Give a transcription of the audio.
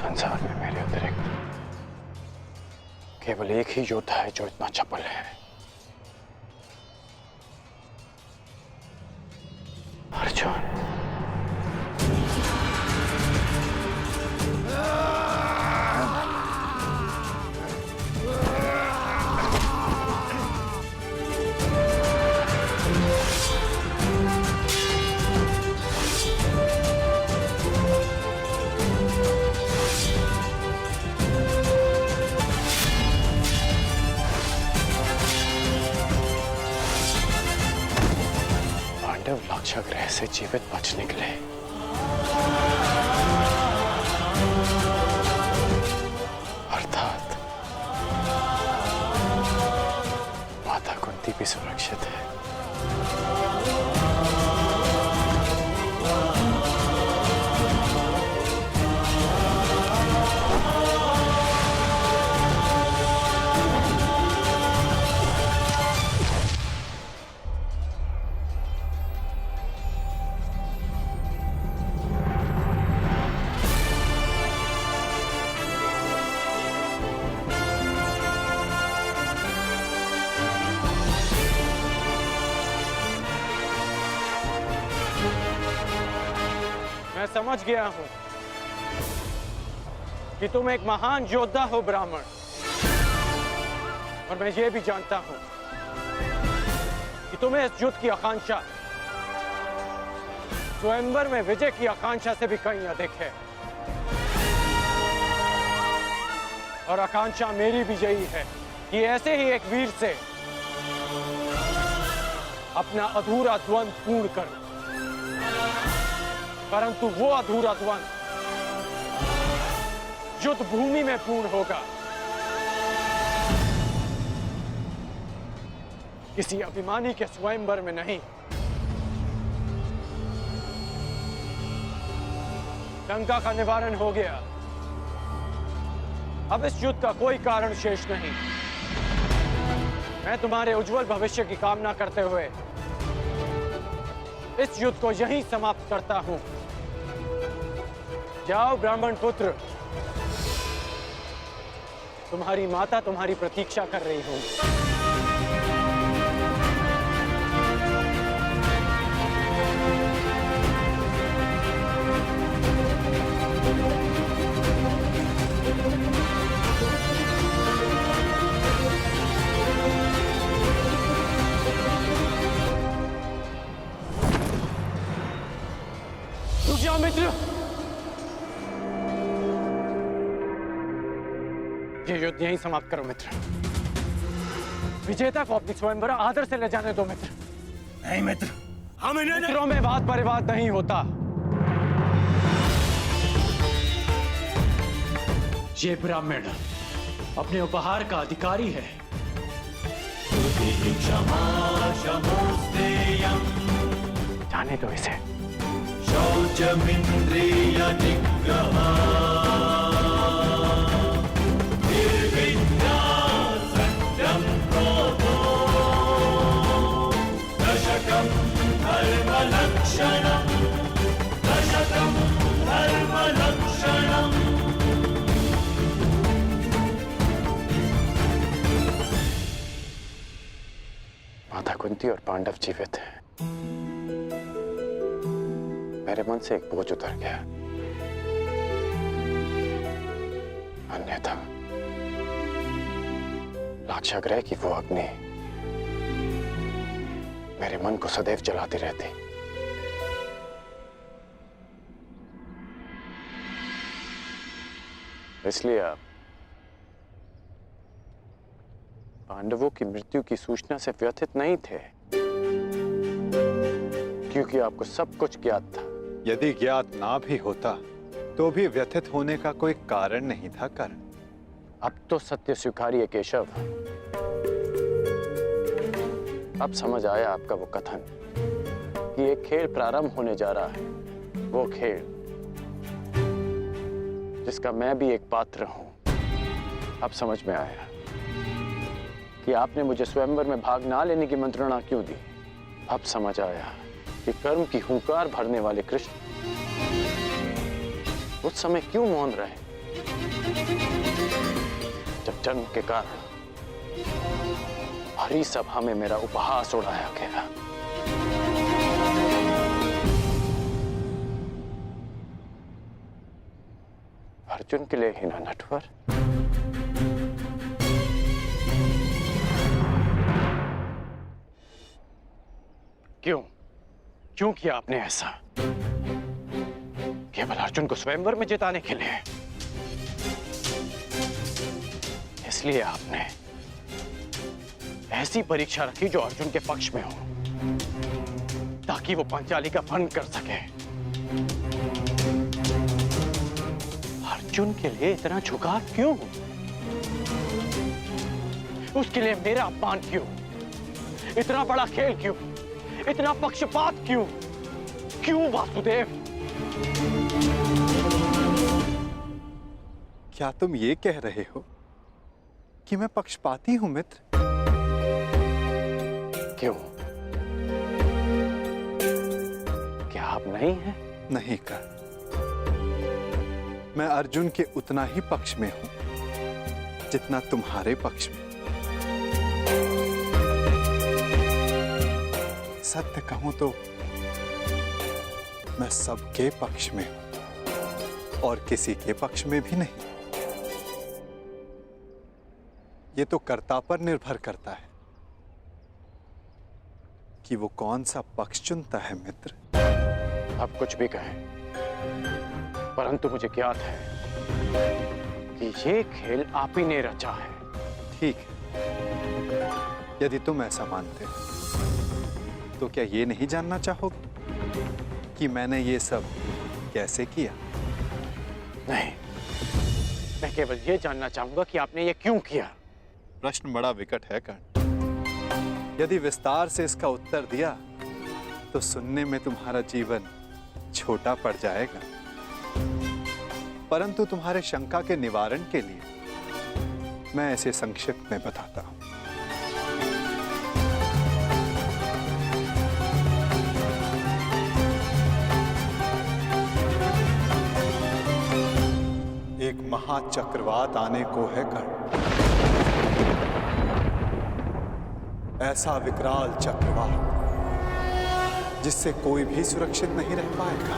संसार में मेरे अतिरिक्त केवल एक ही योद्धा है जो इतना चपल है। अर्जुन। लाक्षागृह से जीवित बच निकले। अर्थात माता कुंती भी सुरक्षित है। मैं समझ गया हूं कि तुम एक महान योद्धा हो ब्राह्मण, और मैं ये भी जानता हूं कि तुम्हें इस युद्ध की आकांक्षा स्वयंवर में विजय की आकांक्षा से भी कहीं अधिक है। और आकांक्षा मेरी भी यही है कि ऐसे ही एक वीर से अपना अधूरा द्वंद्व पूर्ण करूं। परंतु वो अधूरा द्वंद्व युद्ध भूमि में पूर्ण होगा, किसी अभिमानी के स्वयंवर में नहीं। लंका का निवारण हो गया, अब इस युद्ध का कोई कारण शेष नहीं। मैं तुम्हारे उज्जवल भविष्य की कामना करते हुए इस युद्ध को यहीं समाप्त करता हूं। जाओ ब्राह्मण पुत्र, तुम्हारी माता तुम्हारी प्रतीक्षा कर रही हो। रुक जाओ मित्र, ये युद्ध यहीं समाप्त करो मित्र। विजेता को अपनी स्वयंवर आदर से ले जाने दो मित्र। नहीं मित्र, हम इन्हें मित्रों में वाद परिवाद नहीं होता। ये ब्राह्मण अपने उपहार का अधिकारी है। जाने दो इसे। शौचमिंद्रिय निग्रह माता कुंती और पांडव जीवित हैं। मेरे मन से एक बोझ उतर गया। अन्यथा लाक्षागृह की वो अग्नि मेरे मन को सदैव जलाती रहती। इसलिए आप पांडवों की मृत्यु की सूचना से व्यथित नहीं थे, क्योंकि आपको सब कुछ ज्ञात था। यदि ज्ञात ना भी होता तो भी व्यथित होने का कोई कारण नहीं था कर्ण। अब तो सत्य स्वीकारिए केशव। अब समझ आया आपका वो कथन कि एक खेल प्रारंभ होने जा रहा है, वो खेल जिसका मैं भी एक पात्र हूं। अब समझ में आया कि आपने मुझे स्वयंवर में भाग ना लेने की मंत्रणा क्यों दी। अब समझ आया कि कर्म की हुंकार भरने वाले कृष्ण उस समय क्यों मौन रहे। जब जन्म के कारण हरी सभा में मेरा उपहास उड़ाया गया, अर्जुन के लिए ही ना नटवर। क्यों किया आपने ऐसा? केवल अर्जुन को स्वयंवर में जिताने के लिए? इसलिए आपने ऐसी परीक्षा रखी जो अर्जुन के पक्ष में हो, ताकि वो पांचाली का भंग कर सके। अर्जुन के लिए इतना झुकाव क्यों? उसके लिए मेरा अपमान क्यों? इतना बड़ा खेल क्यों? इतना पक्षपात क्यों? क्यों वासुदेव? क्या तुम ये कह रहे हो कि मैं पक्षपाती हूं मित्र? क्यों? क्या आप नहीं हैं? नहीं कर। मैं अर्जुन के उतना ही पक्ष में हूं जितना तुम्हारे पक्ष में। सत्य कहूं तो मैं सबके पक्ष में हूं और किसी के पक्ष में भी नहीं। ये तो कर्ता पर निर्भर करता है कि वो कौन सा पक्ष चुनता है मित्र। आप कुछ भी कहें, परंतु मुझे ज्ञात है कि ये खेल आप ही ने रचा है। ठीक है, यदि तुम ऐसा मानते हो तो क्या ये नहीं जानना चाहोगे कि मैंने ये सब कैसे किया? नहीं, मैं केवल ये जानना चाहूंगा कि आपने ये क्यों किया। प्रश्न बड़ा विकट है कर्ण। यदि विस्तार से इसका उत्तर दिया तो सुनने में तुम्हारा जीवन छोटा पड़ जाएगा, परंतु तुम्हारे शंका के निवारण के लिए मैं इसे संक्षिप्त में बताता हूं। एक महाचक्रवात आने को है कर्ण। ऐसा विकराल चक्रवात जिससे कोई भी सुरक्षित नहीं रह पाएगा।